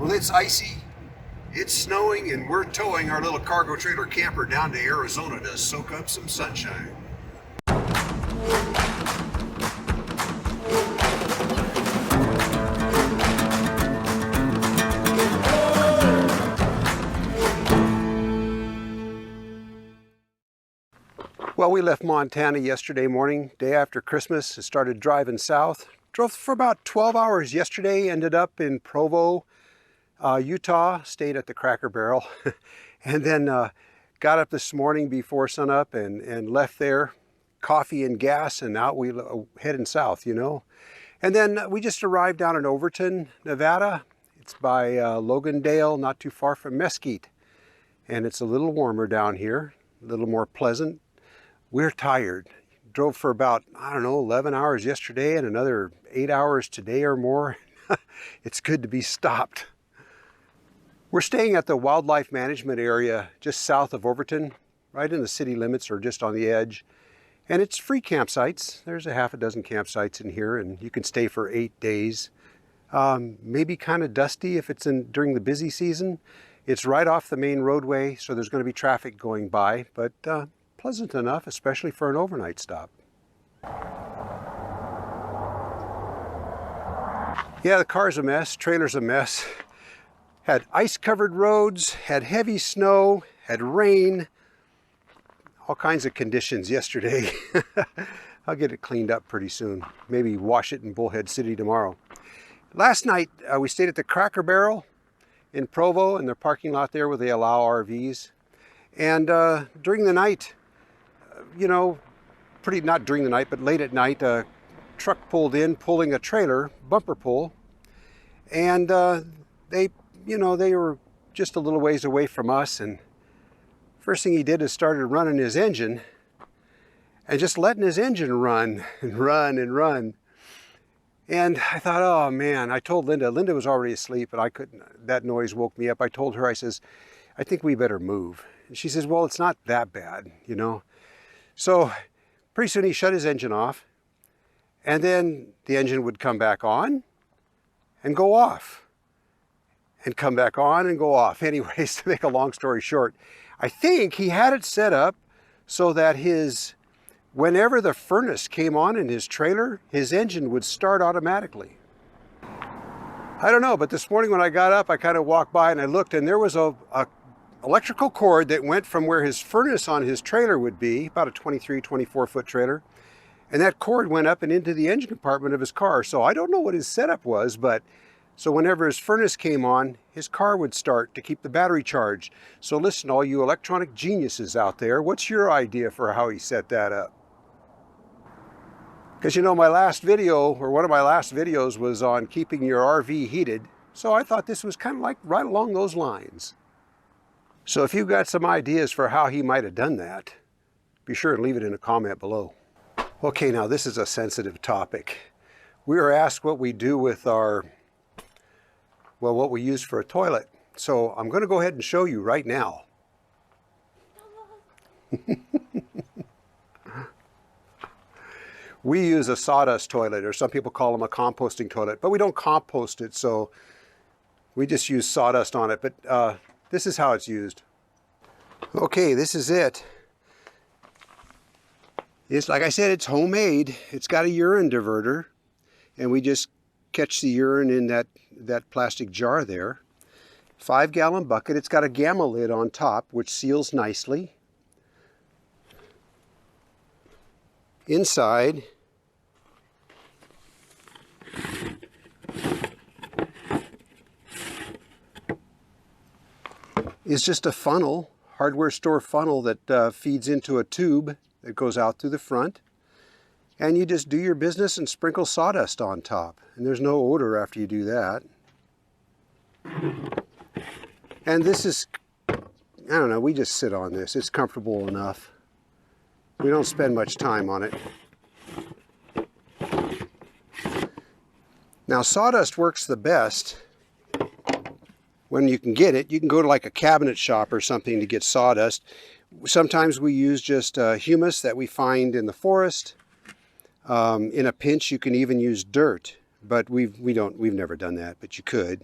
Well, it's icy, it's snowing, and we're towing our little cargo trailer camper down to Arizona to soak up some sunshine. Well, we left Montana yesterday morning, day after Christmas, and started driving south. Drove for about 12 hours yesterday, ended up in Provo, Utah, stayed at the Cracker Barrel, and then got up this morning before sunup and left there, coffee and gas, and out we heading south, you know. And then we just arrived down in Overton, Nevada. It's by Logandale, not too far from Mesquite. And it's a little warmer down here, a little more pleasant. We're tired. Drove for about, I don't know, 11 hours yesterday and another 8 hours today or more. It's good to be stopped. We're staying at the wildlife management area just south of Overton, right in the city limits or just on the edge. And it's free campsites. There's a half a dozen campsites in here and you can stay for 8 days. Maybe kind of dusty if it's during the busy season. It's right off the main roadway, so there's going to be traffic going by, but pleasant enough, especially for an overnight stop. Yeah, the car's a mess, trailer's a mess. Had ice-covered roads, had heavy snow, had rain, all kinds of conditions yesterday. I'll get it cleaned up pretty soon. Maybe wash it in Bullhead City tomorrow. Last night, we stayed at the Cracker Barrel in Provo, in their parking lot there where they allow RVs. And during the night, you know, not during the night, but late at night, a truck pulled in, pulling a trailer, bumper pull, and they were just a little ways away from us, and first thing he did is started running his engine, and just letting his engine run, and run, and run. And I thought, oh man, I told Linda was already asleep, and I couldn't, that noise woke me up. I told her, I says, I think we better move. And she says, well, it's not that bad, you know. So pretty soon he shut his engine off, and then the engine would come back on and go off, and come back on and go off. Anyways, to make a long story short, I think he had it set up so that whenever the furnace came on in his trailer, his engine would start automatically. I don't know, but this morning when I got up, I kind of walked by and I looked, and there was a electrical cord that went from where his furnace on his trailer would be, about a 24 foot trailer, and that cord went up and into the engine compartment of his car. So I don't know what his setup was, but so whenever his furnace came on, his car would start to keep the battery charged. So listen, all you electronic geniuses out there, what's your idea for how he set that up? Because you know, my last video, or one of my last videos, was on keeping your RV heated. So I thought this was kind of like right along those lines. So if you've got some ideas for how he might have done that, be sure and leave it in a comment below. Okay, now this is a sensitive topic. We were asked what we do with what we use for a toilet. So I'm going to go ahead and show you right now. We use a sawdust toilet, or some people call them a composting toilet, but we don't compost it, so we just use sawdust on it. But this is how it's used. Okay, this is it. It's like I said, it's homemade. It's got a urine diverter, and we just catch the urine in that plastic jar there. 5-gallon bucket. It's got a gamma lid on top, which seals nicely. Inside is just a funnel, hardware store funnel that feeds into a tube that goes out through the front. And you just do your business and sprinkle sawdust on top. And there's no odor after you do that. And this is, I don't know, we just sit on this. It's comfortable enough. We don't spend much time on it. Now, sawdust works the best when you can get it. You can go to like a cabinet shop or something to get sawdust. Sometimes we use just humus that we find in the forest. In a pinch, you can even use dirt, but we've never done that, but you could.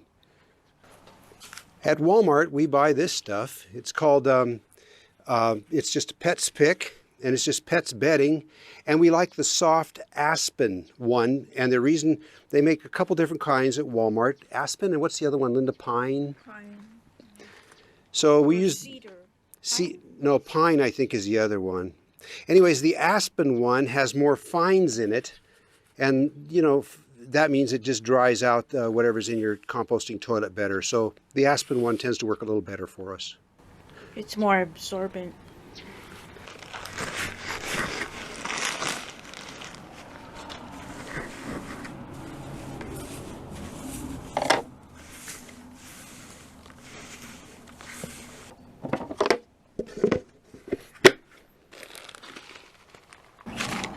At Walmart, we buy this stuff. It's called, it's just a Pet's Pick, and it's just Pet's bedding. And we like the soft aspen one. And the reason they make a couple different kinds at Walmart. Aspen, and what's the other one, Linda? Pine? Pine. So we use... Cedar. No, pine I think is the other one. Anyways, the aspen one has more fines in it. And, you know, that means it just dries out whatever's in your composting toilet better. So the aspen one tends to work a little better for us. It's more absorbent.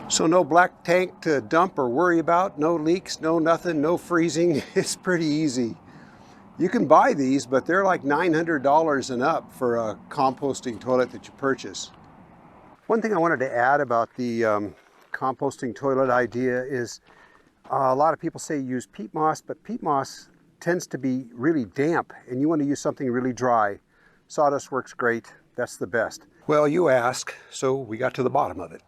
So no black tank to dump or worry about, no leaks, no nothing, no freezing. It's pretty easy. You can buy these, but they're like $900 and up for a composting toilet that you purchase. One thing I wanted to add about the composting toilet idea is a lot of people say use peat moss, but peat moss tends to be really damp and you want to use something really dry. Sawdust works great. That's the best. Well, you ask, so we got to the bottom of it.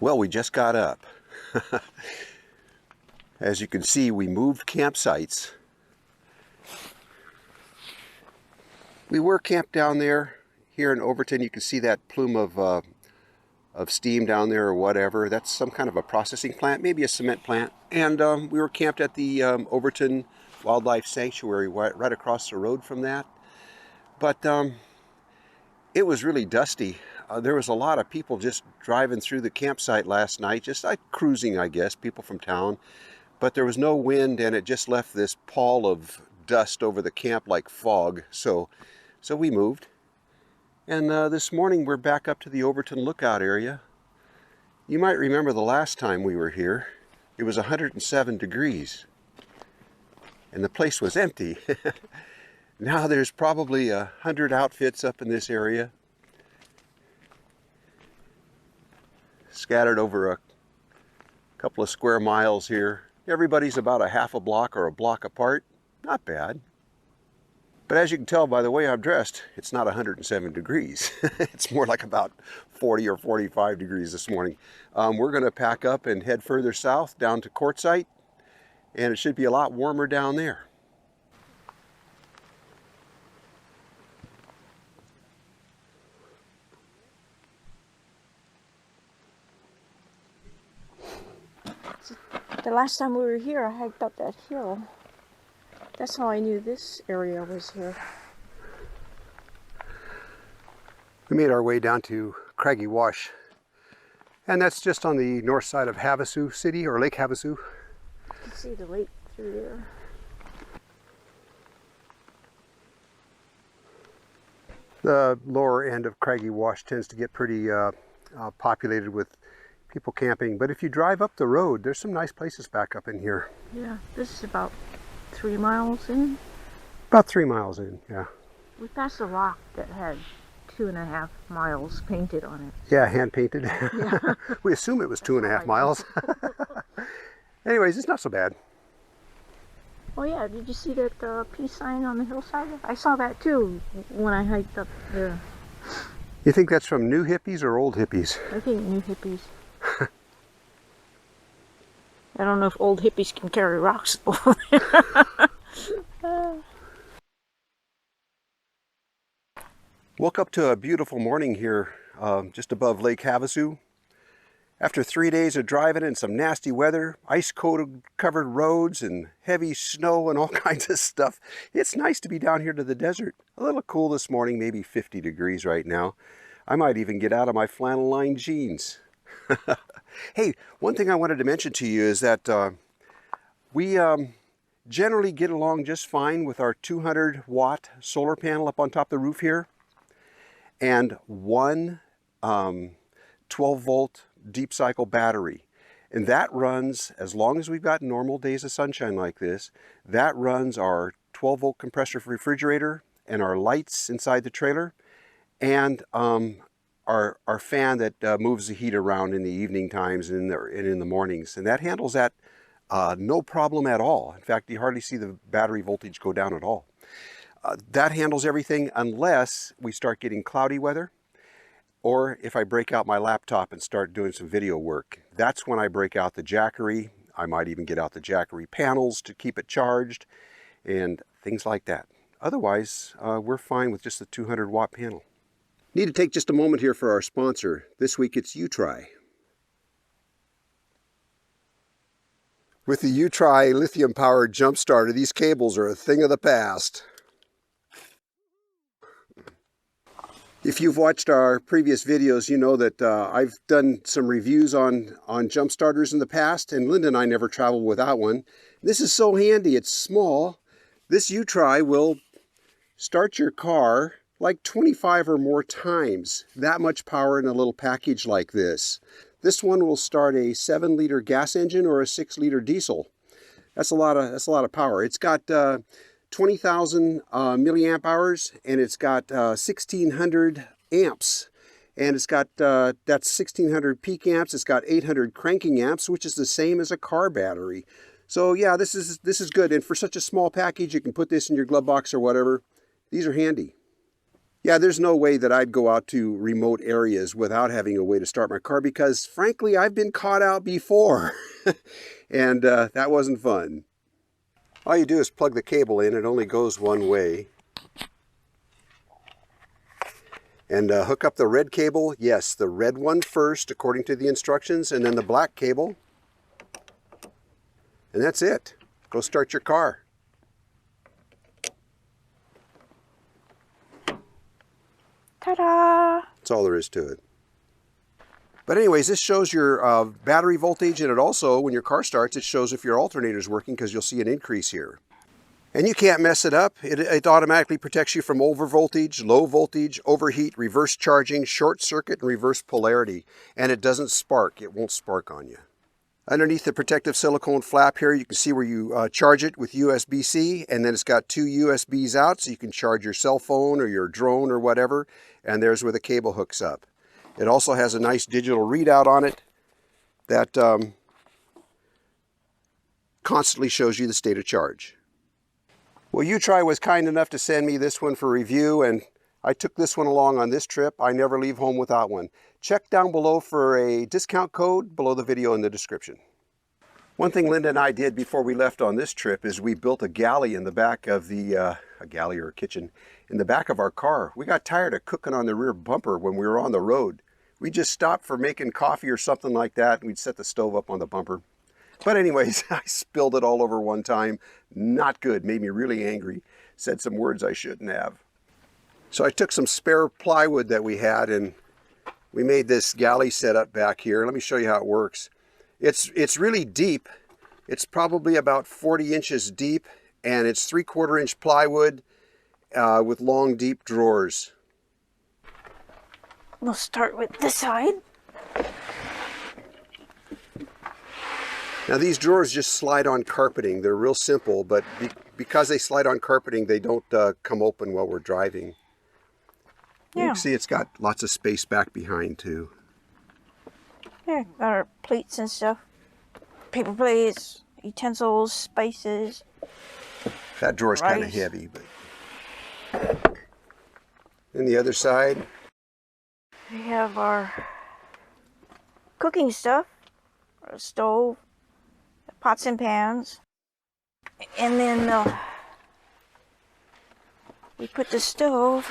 Well, we just got up. As you can see, we moved campsites. We were camped down there. Here in Overton, you can see that plume of steam down there or whatever. That's some kind of a processing plant, maybe a cement plant. And we were camped at the Overton Wildlife Sanctuary right across the road from that. But it was really dusty. There was a lot of people just driving through the campsite last night, just like cruising, I guess, people from town. But there was no wind and it just left this pall of dust over the camp like fog. So we moved. And this morning we're back up to the Overton Lookout area. You might remember the last time we were here. It was 107 degrees. And the place was empty. Now there's probably 100 outfits up in this area, scattered over a couple of square miles here. Everybody's about a half a block or a block apart. Not bad. But as you can tell by the way I'm dressed, it's not 107 degrees. It's more like about 40 or 45 degrees this morning. We're going to pack up and head further south down to Quartzsite, and it should be a lot warmer down there. The last time we were here, I hiked up that hill. That's how I knew this area was here. We made our way down to Craggy Wash, and that's just on the north side of Havasu City, or Lake Havasu. You can see the lake through there. The lower end of Craggy Wash tends to get pretty populated with people camping, but if you drive up the road, there's some nice places back up in here. Yeah, this is about 3 miles in. About 3 miles in, yeah. We passed a rock that had 2.5 miles painted on it. Yeah, hand painted. Yeah. We assume it was 2.5 miles. Anyways, it's not so bad. Oh yeah, did you see that peace sign on the hillside? I saw that too when I hiked up there. You think that's from new hippies or old hippies? I think new hippies. I don't know if old hippies can carry rocks over there. Woke up to a beautiful morning here just above Lake Havasu. After 3 days of driving in some nasty weather, ice-covered roads and heavy snow and all kinds of stuff, it's nice to be down here to the desert. A little cool this morning, maybe 50 degrees right now. I might even get out of my flannel-lined jeans. Hey, one thing I wanted to mention to you is that we generally get along just fine with our 200-watt solar panel up on top of the roof here, and one 12-volt deep cycle battery. And that runs, as long as we've got normal days of sunshine like this, that runs our 12-volt compressor refrigerator and our lights inside the trailer, and our fan that moves the heat around in the evening times and in the mornings. And that handles that no problem at all. In fact, you hardly see the battery voltage go down at all. that handles everything unless we start getting cloudy weather, or if I break out my laptop and start doing some video work. That's when I break out the Jackery. I might even get out the Jackery panels to keep it charged and things like that. Otherwise, we're fine with just the 200 watt panel. Need to take just a moment here for our sponsor. This week it's Utrai. With the Utrai lithium-powered Jumpstarter, these cables are a thing of the past. If you've watched our previous videos, you know that I've done some reviews on Jumpstarters in the past, and Linda and I never traveled without one. This is so handy. It's small. This Utrai will start your car like 25 or more times. That much power in a little package like this. This one will start a 7-liter gas engine or a 6-liter diesel. That's a lot of power. It's got 20,000 milliamp hours, and it's got 1,600 amps, and it's got that's 1,600 peak amps. It's got 800 cranking amps, which is the same as a car battery. So yeah, this is good. And for such a small package, you can put this in your glove box or whatever. These are handy. Yeah, there's no way that I'd go out to remote areas without having a way to start my car, because frankly, I've been caught out before, and that wasn't fun. All you do is plug the cable in. It only goes one way. And hook up the red cable. Yes, the red one first, according to the instructions, and then the black cable. And that's it. Go start your car. Ta-da! That's all there is to it. But anyways, this shows your battery voltage, and it also, when your car starts, it shows if your alternator is working, because you'll see an increase here. And you can't mess it up. It automatically protects you from over voltage, low voltage, overheat, reverse charging, short circuit, and reverse polarity. And it doesn't spark. It won't spark on you. Underneath the protective silicone flap here, you can see where you charge it with USB-C, and then it's got 2 USBs out, so you can charge your cell phone or your drone or whatever, and there's where the cable hooks up. It also has a nice digital readout on it that constantly shows you the state of charge. Well, Utrai was kind enough to send me this one for review, and I took this one along on this trip. I never leave home without one. Check down below for a discount code below the video in the description. One thing Linda and I did before we left on this trip is we built a galley in the back of the, a galley or a kitchen, in the back of our car. We got tired of cooking on the rear bumper when we were on the road. We just stopped for making coffee or something like that, and we'd set the stove up on the bumper. But anyways, I spilled it all over one time. Not good, made me really angry. Said some words I shouldn't have. So I took some spare plywood that we had, and we made this galley setup back here. Let me show you how it works. It's really deep. It's probably about 40 inches deep, and it's 3/4 inch plywood with long, deep drawers. We'll start with this side. Now these drawers just slide on carpeting. They're real simple, but because they slide on carpeting, they don't come open while we're driving. Yeah. You can see it's got lots of space back behind too. Yeah, got our plates and stuff. Paper plates, utensils, spices. That drawer's kind of heavy, but... And the other side? We have our cooking stuff, our stove, pots and pans, and then we put the stove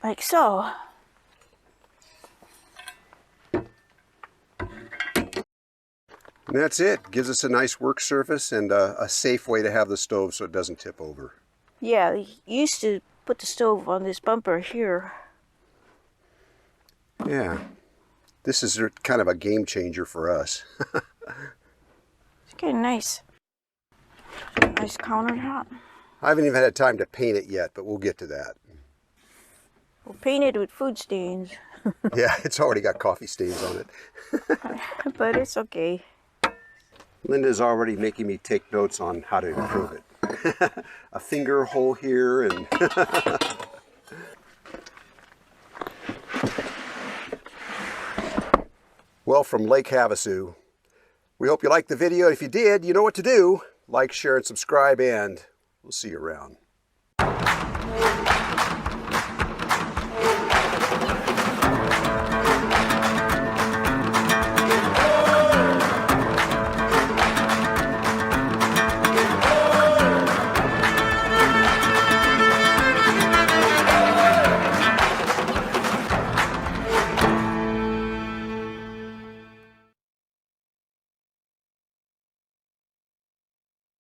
like so. And that's it. Gives us a nice work surface and a safe way to have the stove so it doesn't tip over. Yeah, they used to put the stove on this bumper here. Yeah. This is kind of a game changer for us. It's getting nice. Nice countertop. I haven't even had time to paint it yet, but we'll get to that. We'll paint it with food stains. Yeah, it's already got coffee stains on it. But it's okay. Linda's already making me take notes on how to improve it. A finger hole here and... Well, from Lake Havasu, we hope you liked the video. If you did, you know what to do. Like, share, and subscribe, and we'll see you around.